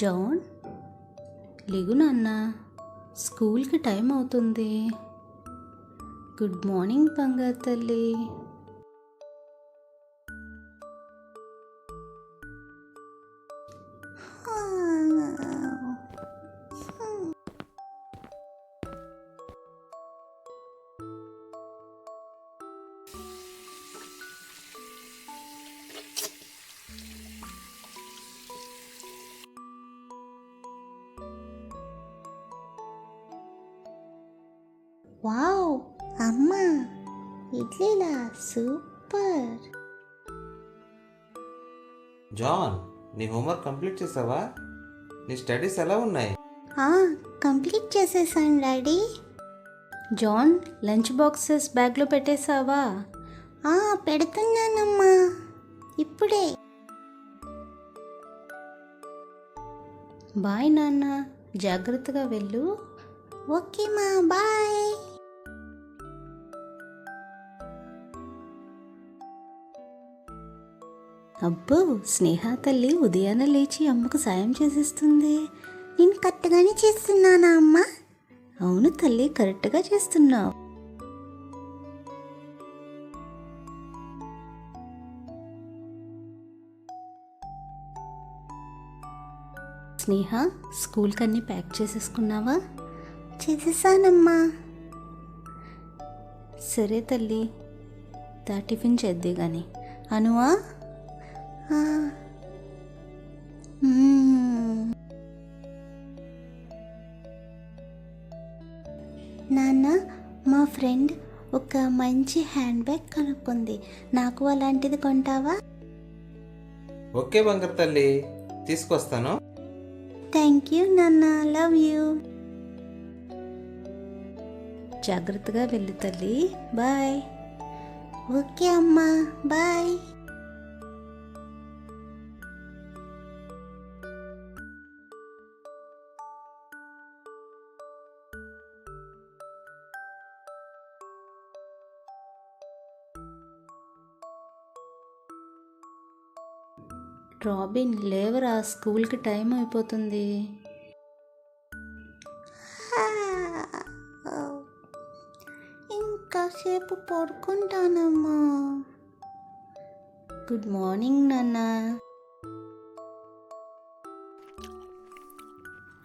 John, లేగు నాన్న, స్కూల్కి time అవుతుంది. గుడ్ మార్నింగ్ బంగారు తల్లి. వావ్ అమ్మా, ఇడ్లీలా సూపర్. జాన్, నీ హోంవర్క్ కంప్లీట్ చేసావా? నీ స్టడీస్ ఎలా ఉన్నాయి? కంప్లీట్ చేసేసాను డాడీ. జాన్, లంచ్ బాక్సెస్ బ్యాగ్లో పెట్టేశావా? పెడుతున్నానమ్మా ఇప్పుడే. బాయ్ నాన్న, జాగ్రత్తగా వెళ్ళు. ఓకే మా, బాయ్. అబ్బో, స్నేహ తల్లి ఉదయాన్నే లేచి అమ్మకు సాయం చేసేస్తుంది. నేను కరెక్ట్గానే చేస్తున్నానా అమ్మా? అవును తల్లి, కరెక్ట్గా చేస్తున్నావు. స్నేహ, స్కూల్కి అన్నీ ప్యాక్ చేసేసుకున్నావా? చేసేసానమ్మా. సరే తల్లి, టిఫిన్ చేద్దే కానీ. అనువా, నాన్న, మా ఫ్రెండ్ ఒక మంచి హ్యాండ్ బ్యాగ్ కనుక్కుంది. నాకు అలాంటిది కొంటావా? ఓకే బంగారు తల్లి, తీసుకొస్తాను. థ్యాంక్ యూ నాన్న, లవ్ యూ. జాగ్రత్తగా వెళ్ళు తల్లి. బాయ్. ఓకే అమ్మా, బాయ్. రాబిన్, లేవరా, స్కూల్కి టైం అయిపోతుంది. ఇంకాసేపు పడుకుంటానమ్మా. గుడ్ మార్నింగ్ నాన్న.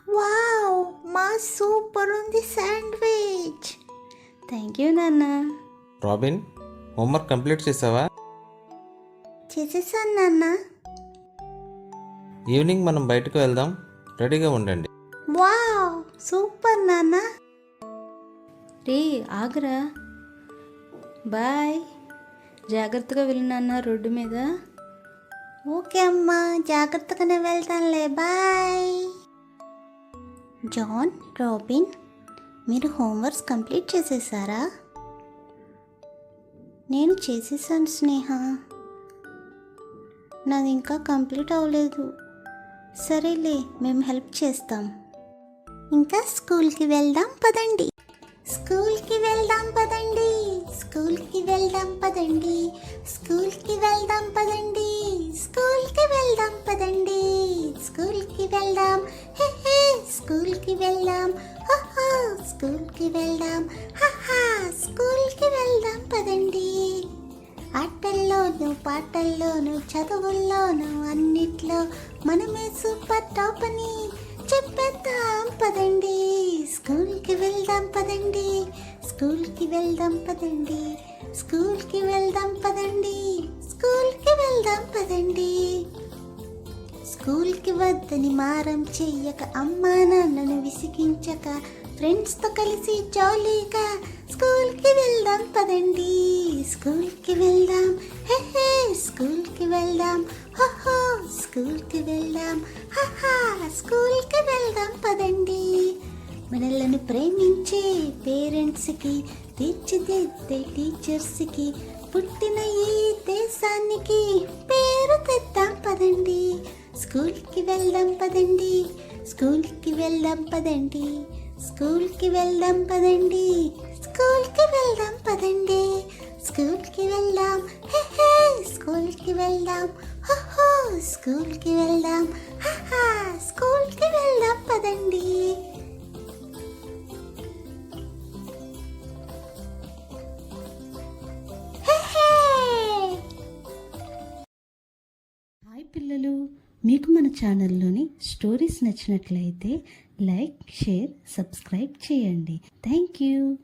వావ్, మా సూపర్ ఉంది శాండ్విచ్. థ్యాంక్ యూ నాన్న. రాబిన్, హోంవర్క్ కంప్లీట్ చేసావా? చేసేసాను నాన్న. ఈవినింగ్ మనం బయటకు వెళ్దాం, రెడీగా ఉండండి. వావ్, సూపర్ నాన్న. రే, ఆగరా. బాయ్. జాగ్రత్తగా వెళ్ళు నాన్న, రోడ్డు మీద. ఓకే అమ్మా, జాగ్రత్తగానే వెళ్తానులే, బాయ్. జాన్, రాబిన్, మీరు హోంవర్క్స్ కంప్లీట్ చేసేసారా? నేను చేసేసాను స్నేహ. నాది ఇంకా కంప్లీట్ అవ్వలేదు. సరేలే, మేము హెల్ప్ చేస్తాం. ఇంకా స్కూల్కి వెళ్దాం పదండి. స్కూల్కి వెళ్దాం పదండి. స్కూల్కి వెళ్దాం పదండి. స్కూల్కి వెళ్దాం పదండి. స్కూల్కి వెళ్దాం పదండి. స్కూల్కి వెళ్దాం, హే హే, స్కూల్కి వెళ్దాం, హహా, స్కూల్కి వెళ్దాం, హహా, స్కూల్కి వెళ్దాం పదండి. ఆటల్లోనూ పాటల్లోనూ చదువుల్లోనూ అన్నిట్లో మనమే సూపర్ టాప్ అని చెప్పేద్దాం పదండి. స్కూల్కి వెళ్దాం పదండి. స్కూల్కి వెళ్దాం పదండి. స్కూల్కి వెళ్దాం పదండి. స్కూల్కి వెళ్దాం పదండి. స్కూల్కి వద్దని మారం చెయ్యక, అమ్మా నాన్నను విసిగించక, ఫ్రెండ్స్తో కలిసి జాలీగా స్కూల్కి వెళ్దాం పదండి. స్కూల్కి వెళ్దాం, హే హే, స్కూల్కి వెళ్దాం, హహో, స్కూల్కి వెళ్దాం, హహా, స్కూల్కి వెళ్దాం పదండి. మనల్ని ప్రేమించే పేరెంట్స్కి, తీర్చిదిద్దే టీచర్స్కి, పుట్టిన ఈ దేశానికి పేరు తెద్దాం పదండి. స్కూల్కి వెళ్దాం పదండి. స్కూల్కి వెళ్దాం పదండి. స్కూల్కి వెళ్దాం పదండి. స్కూల్కి వెళ్దాం పదండి. స్కూల్కి వెళ్దాం, హే హే, స్కూల్కి వెళ్దాం, హహో, స్కూల్కి వెళ్దాం, హహా, స్కూల్కి పదండి. హే హే! హాయ్ పిల్లలు, మీకు మన ఛానల్లోని స్టోరీస్ నచ్చినట్లయితే లైక్, షేర్, సబ్స్క్రైబ్ చేయండి. Thank you.